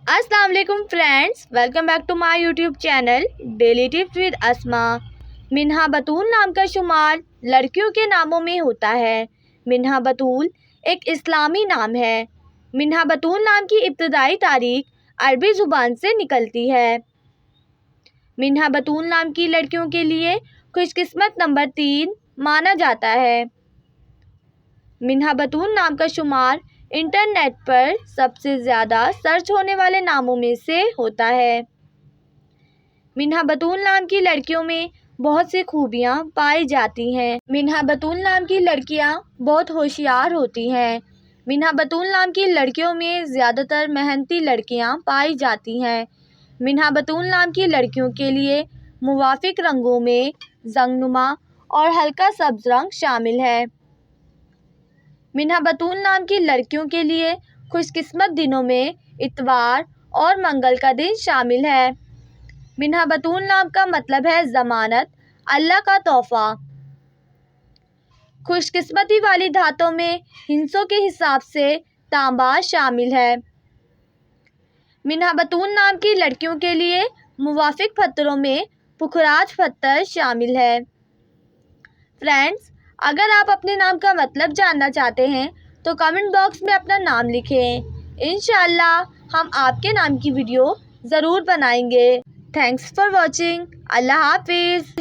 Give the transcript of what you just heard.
अस्सलाम वालेकुम friends, welcome back to my YouTube channel daily tips with Asma. Minha Batool नाम का शुमार लड़कियों के नामों में होता है। मिन्हा बतूल एक इस्लामी नाम है। मिन्हा बतूल नाम की इब्तदाई तारीख अरबी ज़ुबान से निकलती है। मिन्हा बतूल नाम की लड़कियों के लिए खुशकिस्मत नंबर 3 माना जाता है। मिन्हा बतूल नाम का शुमार इंटरनेट पर सबसे ज़्यादा सर्च होने वाले नामों में से होता है। मिन्हा बतूल नाम की लड़कियों में बहुत सी खूबियाँ पाई जाती हैं। मिन्हा बतूल नाम की लड़कियाँ बहुत होशियार होती हैं। मिन्हा बतूल नाम की लड़कियों में ज़्यादातर मेहनती लड़कियाँ पाई जाती हैं। मिन्हा बतूल नाम की लड़कियों के लिए मुवाफिक रंगों में जंगनुमा और हल्का सब्ज़ रंग शामिल है। मिन्हा बतूल नाम की लड़कियों के लिए खुशकिस्मत दिनों में इतवार और मंगल का दिन शामिल है। मिन्हा बतूल नाम का मतलब है ज़मानत, अल्लाह का तोहफ़ा। खुशकिस्मती वाली धातों में हिस्सों के हिसाब से तांबा शामिल है। मिन्हा बतूल नाम की लड़कियों के लिए मुवाफिक पत्थरों में पुखराज पत्थर शामिल है। फ्रेंड्स, अगर आप अपने नाम का मतलब जानना चाहते हैं तो कमेंट बॉक्स में अपना नाम लिखें। इंशाअल्लाह हम आपके नाम की वीडियो ज़रूर बनाएंगे। Thanks for watching. अल्लाह हाफिज़।